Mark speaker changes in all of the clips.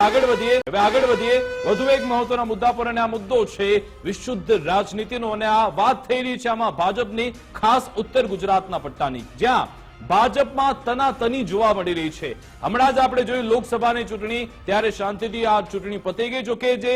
Speaker 1: આગળ વધીએ વધુ એક મહત્વના મુદ્દા પર અને આ મુદ્દો છે વિશુદ્ધ રાજનીતિનો અને આ વાત થઈ રહી છે આમાં ભાજપની ખાસ ઉત્તર ગુજરાતના પટ્ટાની જ્યાં ભાજપમાં તનાતની જોવા મળી રહી છે। હમણાં જ આપણે જોયું લોકસભાની ચૂંટણી ત્યારે શાંતિથી આ ચૂંટણી પતી ગઈ જો કે જે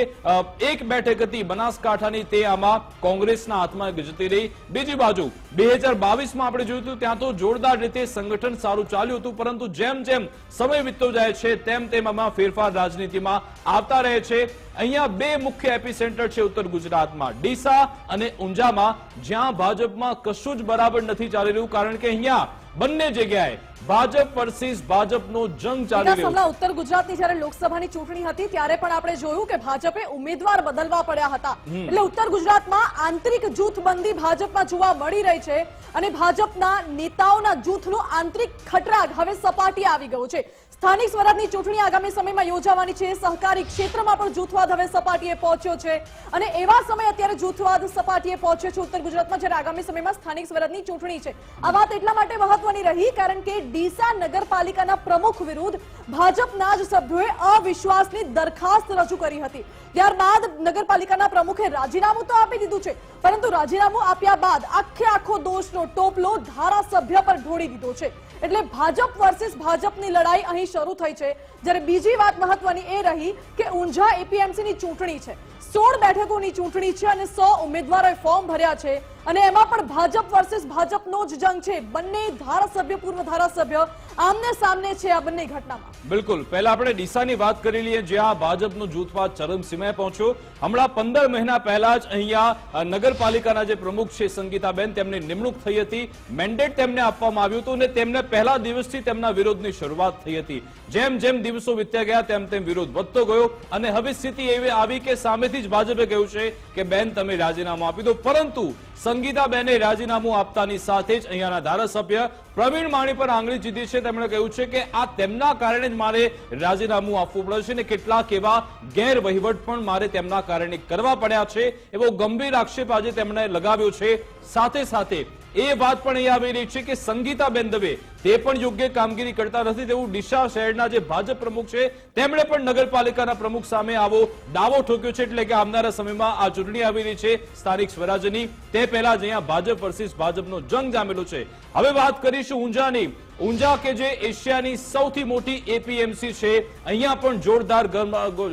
Speaker 1: એક બેઠક હતી બનાસકાંઠાની તે આમાં કોંગ્રેસના હાથમાં જતી રહી। બીજી બાજુ 2022માં આપણે જોયું હતું ત્યાં તો જોરદાર રીતે સંગઠન સારું ચાલ્યું હતું પરંતુ જેમ જેમ સમય વીતતો જાય છે તેમ તેમ આમાં ફેરફાર રાજનીતિમાં આવતા રહે છે। અહીંયા બે મુખ્ય એપિસેન્ટર છે ઉત્તર ગુજરાતમાં ડીસા અને ઊંઝામાં જ્યાં ભાજપમાં કશું જ બરાબર નથી ચાલી રહ્યું કારણ કે અહીંયા બંને જગ્યાએ ભાજપ વર્સિસ ભાજપનો જંગ ચાલી રહ્યો છે।
Speaker 2: ઉત્તર ગુજરાતની જ્યારે લોકસભાની ચૂંટણી હતી ત્યારે પણ આપણે જોયું કે ભાજપે ઉમેદવાર બદલવા પડ્યા હતા એટલે ઉત્તર ગુજરાતમાં આંતરિક જૂથબંધી ભાજપમાં જોવા મળી રહી છે અને ભાજપના નેતાઓના જૂથનો આંતરિક ખટરાગ હવે સપાટી આવી ગયો છે। સ્થાનિક સ્વરાજની ચૂંટણી આગામી સમયમાં યોજાવાની છે। સહકારી ક્ષેત્રમાં પણ જૂથવાદ હવે સપાટીએ પહોંચ્યો છે અને એવા સમય અત્યારે જૂથવાદ સપાટીએ પહોંચ્યો છે ઉત્તર ગુજરાતમાં જ્યારે આગામી સમયમાં સ્થાનિક સ્વરાજની ચૂંટણી છે। આ વાત એટલા માટે મહત્વની રહી કારણ કે ડીસા નગરપાલિકાના પ્રમુખ વિરુદ્ધ ભાજપના જ સભ્યોએ અવિશ્વાસની દરખાસ્ત રજૂ કરી હતી। ત્યારબાદ નગરપાલિકાના પ્રમુખે રાજીનામું તો આપી દીધું છે પરંતુ રાજીનામું આપ્યા બાદ આખો દોષનો ટોપલો ધારાસભ્ય પર ઢોળી દીધો છે એટલે ભાજપ વર્સિસ ભાજપની લડાઈ અહીં શરૂ થઈ છે। જ્યારે બીજી વાત મહત્વની એ રહી કે ઊંઝા એપીએમસીની ચૂંટણી છે 16 બેઠકોની ચૂંટણી છે અને 100 ઉમેદવારોએ ફોર્મ ભર્યા છે અને એમાં પણ ભાજપ વર્સિસ ભાજપનો જ જંગ છે। બંને ધારાસભ્ય પૂર્વ ધારાસભ્ય આમને સામને છે આ બંને ઘટનામાં।
Speaker 1: બિલકુલ પહેલા આપણે ડીસાની વાત કરી લઈએ જ્યાં ભાજપનો જૂથવાદ ચરમસીમાએ પહોંચ્યો। હમણાં 15 મહિના પહેલા જ અહીંયા નગરપાલિકાના જે પ્રમુખ છે સંગીતાબેન તેમની નિમણૂક થઈ હતી મેન્ડેટ તેમને આપવામાં આવ્યું હતું અને તેમને પહેલા દિવસથી તેમના વિરોધની શરૂઆત થઈ હતી। જેમ જેમ દિવસો વીત્યા ગયા તેમ તેમ વિરોધ વધતો ગયો અને હવે સ્થિતિ એવી આવી કે સામેથી જ ભાજપે કહ્યું છે કે બેન તમે રાજીનામું આપી દો પરંતુ સંગીતાબેને રાજીનામું આપતાની સાથે જ અહીંયાના ધારાસભ્ય પ્રવીણ માણી પર આંગળી ચીધી છે। તેમણે કહ્યું છે કે આ તેમના કારણે જ મારે રાજીનામું આપવું પડે છે અને કેટલાક એવા ગેરવહીવટ પણ મારે તેમના કારણે કરવા પડ્યા છે એવો ગંભીર આક્ષેપ આજે તેમણે લગાવ્યો છે। સાથે સાથે એ વાત પણ અહીં આવી રહી છે કે સંગીતાબેન દવે તે પણ યોગ્ય કામગીરી કરતા નથી તેવું ડીસા શહેરના જે ભાજપ પ્રમુખ છે તેમણે પણ નગરપાલિકાના પ્રમુખ સામે આવો દાવો ઠોક્યો છે એટલે કે આવનારા સમયમાં આ ચૂંટણી આવી રહી છે સ્થાનિક સ્વરાજ્યની તે પહેલા જ અહીંયા ભાજપ વર્સિસ ભાજપનો જંગ જામેલો છે। હવે વાત કરીશું ઊંઝાની। ઊંઝા કે જે એશિયાની સૌથી મોટી એપીએમસી છે અહીંયા પણ જોરદાર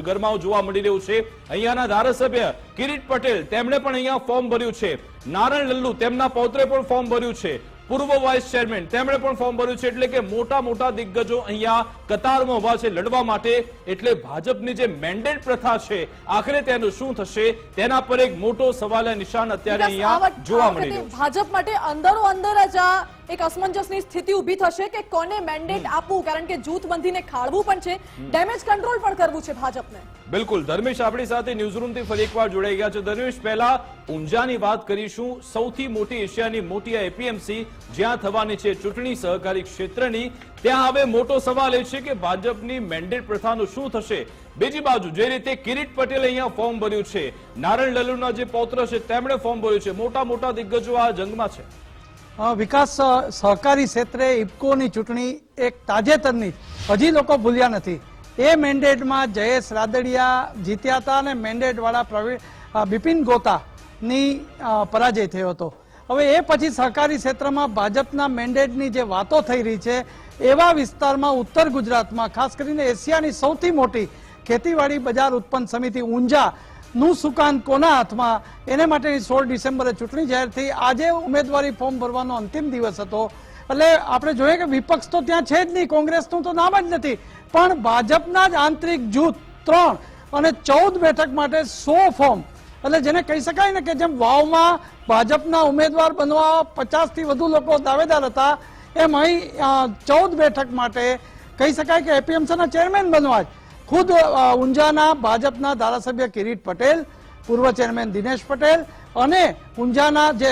Speaker 1: ગરમાવો જોવા મળી રહ્યો છે। અહીંયાના ધારાસભ્ય કિરીટ પટેલ તેમણે પણ અહીંયા ફોર્મ ભર્યું છે। નારણ લલ્લુ તેમના પૌત્રે પણ ફોર્મ ભર્યું છે। પૂર્વ વાઇસ ચેરમેન તેમણે પણ ફોર્મ ભર્યું છે એટલે કે મોટા દિગ્ગજો અહીંયા કતારમાં ઉભા છે લડવા માટે। એટલે ભાજપની જે મેન્ડેટ પ્રથા છે આખરે તેનું શું થશે તેના પર એક મોટો સવાલ નિશાન અત્યારે અહીંયા જોવા મળી રહ્યો છે।
Speaker 2: ભાજપ માટે અંદરો અંદર જ આ એક અસમંજસની સ્થિતિ ઊભી થશે કે કોને મેન્ડેટ આપવું કારણ કે જૂથબંધીને ખાળવું પણ છે ડેમેજ કંટ્રોલ પણ કરવું છે ભાજપને।
Speaker 1: બિલકુલ ધર્મેશ આપણી સાથે ન્યૂઝરૂમથી ફરી એકવાર જોડાઈ ગયા છે। ધર્મેશ પહેલા ઊંઝાની વાત કરીશું સૌથી મોટી એશિયાની મોટી એપીએમસી જ્યાં થવાની છે ચૂંટણી સહકારી ક્ષેત્રની ત્યાં હવે મોટો સવાલ એ છે કે ભાજપની મેન્ડેટ પ્રથાનું શું થશે। બીજી બાજુ જે રીતે કિરીટ પટેલે અહીંયા ફોર્મ ભર્યું છે નારણ લલ્લુના જે પૌત્ર છે તેમણે ફોર્મ ભર્યું છે મોટા દિગ્ગજો આ જંગમાં છે।
Speaker 3: વિકાસ સહકારી ક્ષેત્રે ઇફકોની ચૂંટણી એક તાજેતરની હજી લોકો ભૂલ્યા નથી। એ મેન્ડેટમાં જયેશ રાદડિયા જીત્યા હતા અને મેન્ડેટ વાળા બિપિન ગોતાની પરાજય થયો હતો। હવે એ પછી સહકારી ક્ષેત્રમાં ભાજપના મેન્ડેટની જે વાતો થઈ રહી છે એવા વિસ્તારમાં ઉત્તર ગુજરાતમાં ખાસ કરીને એશિયાની સૌથી મોટી ખેતીવાડી બજાર ઉત્પન્ન સમિતિ ઊંઝા નું સુકાન કોના હાથમાં એને માટેની 16 ડિસેમ્બરે ચૂંટણી જાહેર થઈ। આજે ઉમેદવારી ફોર્મ ભરવાનો અંતિમ દિવસ હતો એટલે આપણે જોઈએ કે વિપક્ષ તો ત્યાં છે જ નહીં કોંગ્રેસનું તો નામ જ નથી પણ ભાજપના જ આંતરિક જૂથ 3 અને 14 બેઠક માટે 100 ફોર્મ એટલે જેને કહી શકાય ને કે જેમ વાવમાં ભાજપના ઉમેદવાર બનવા 50 થી વધુ લોકો દાવેદાર હતા એમ અહીં 14 બેઠક માટે કહી શકાય કે એપીએમસીના ચેરમેન બનવા જ ખુદ ઊંઝાના ભાજપના ધારાસભ્ય કિરીટ પટેલ પૂર્વ ચેરમેન દિનેશ પટેલ અને ઊંઝાના જે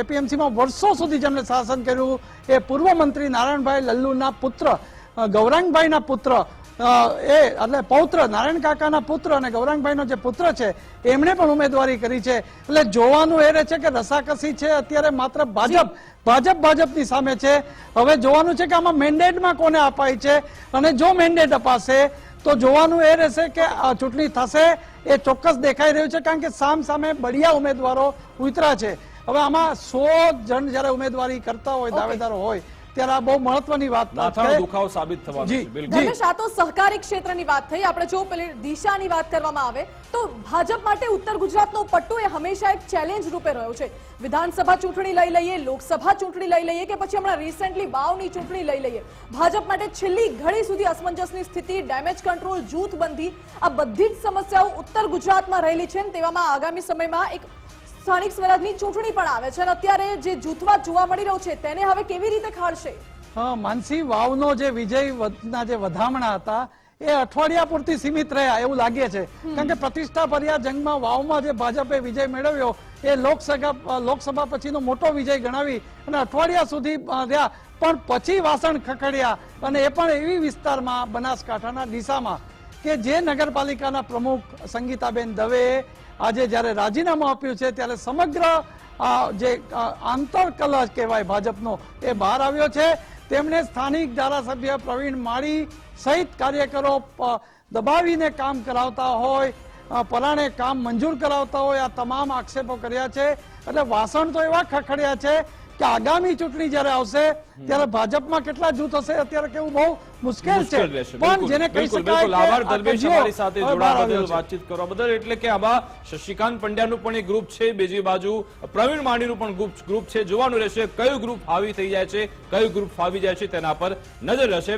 Speaker 3: એપીએમસીમાં વર્ષો સુધી જેમણે શાસન કર્યું એ પૂર્વ મંત્રી નારાયણભાઈ લલ્લુના પુત્ર ગૌરાંગભાઈના પુત્ર એટલે પૌત્ર નારાયણ કાકાના પુત્ર અને ગૌરાંગભાઈનો જે પુત્ર છે એમણે પણ ઉમેદવારી કરી છે। એટલે જોવાનું એ રહે છે કે રસાકસી છે અત્યારે માત્ર ભાજપની સામે છે। હવે જોવાનું છે કે આમાં મેન્ડેટમાં કોને અપાય છે અને જો મેન્ડેટ અપાશે તો જોવાનું એ રહેશે કે આ ચૂંટણી થશે એ ચોક્કસ દેખાઈ રહ્યું છે, કારણ કે સામે બળિયા ઉમેદવારો ઉતર્યા છે. હવે આમાં 100 જણ જયારે ઉમેદવારી કરતા હોય, દાવેદારો હોય, ત્યારે આ બહુ મહત્વની વાત
Speaker 1: માથાનો
Speaker 3: છે.
Speaker 1: દુખાવો સાબિત થવાનો
Speaker 3: જી,
Speaker 1: છે. બિલકુલ.
Speaker 2: ધર્મેશ, આ તો સહકારી ક્ષેત્રની વાત થઈ. આપણે જો પેલી દિશાની વાત કરવામાં આવે તો ભાજપ માટે ઉત્તર ગુજરાતનો પટ્ટો એ હંમેશા એક ચેલેન્જ રૂપે રહ્યો છે. વિધાનસભા ચૂંટણી લઈ લઈએ, લોકસભા ચૂંટણી લઈ લઈએ કે પછી હમણાં રિસેન્ટલી વાવની ચૂંટણી લઈ લઈએ, ભાજપ માટે છેલ્લી ઘડી સુધી અસમંજસની સ્થિતિ, ડેમેજ કંટ્રોલ, જૂથબંધી, આ બધી જ સમસ્યાઓ ઉત્તર ગુજરાતમાં રહેલી છે. તેવામાં આગામી સમયમાં એક સ્થાનિક સ્વરાજની ચૂંટણી પણ આવે છે અને અત્યારે જે જૂથવાદ જોવા મળી રહ્યો છે તેને હવે કેવી રીતે ખાળશે?
Speaker 3: માનસી, વાવનો જે વિજયના જે વધામણા હતા એ અઠવાડિયા પૂરતી સીમિત રહ્યા એવું લાગે છે, કારણ કે પ્રતિષ્ઠા ભર્યા જંગમાં વાવમાં જે ભાજપે વિજય મેળવ્યો એ લોકસભા પછીનો મોટો વિજય ગણાવી અને અઠવાડિયા સુધી રહ્યા. પણ પછી વાસણ ખખડ્યા, અને એ પણ એવી વિસ્તારમાં બનાસકાંઠાના ડીસામાં કે જે નગરપાલિકાના પ્રમુખ સંગીતાબેન દવેએ આજે જયારે રાજીનામું આપ્યું છે ત્યારે સમગ્ર જે આંતરકલહ કહેવાય ભાજપનો એ બહાર આવ્યો છે. તેમણે સ્થાનિક ધારાસભ્ય પ્રવીણ માળી સહિત કાર્યકરો દબાવીને કામ કરાવતા હોય, પરાણે કામ મંજૂર કરાવતા હોય, આ તમામ આક્ષેપો કર્યા છે. એટલે વાસણ તો એવા ખખડ્યા છે કે આગામી ચૂંટણી જયારે આવશે ત્યારે ભાજપમાં કેટલા જૂથ હશે અત્યારે કેવું બહુ મુશ્કેલ છે. પણ જેને કહી શકાય કે
Speaker 1: આભાર
Speaker 3: આ
Speaker 1: ધર્મેશ,
Speaker 3: કજિયો
Speaker 1: અમારી સાથે
Speaker 3: હવે બહાર
Speaker 1: જોડાવા
Speaker 3: આવ્યો
Speaker 1: બદલ,
Speaker 3: છે.
Speaker 1: વાતચીત કરવા બદલ. એટલે કે આમાં શશિકાંત પંડ્યાનું પણ એક ગ્રુપ છે, બીજી બાજુ પ્રવીણ માણીનું પણ ગ્રુપ છે. જોવાનું રહેશે કયું ગ્રુપ હાવી થઈ જાય છે, કયું ગ્રુપ ફાવી જાય છે, તેના પર નજર રહેશે.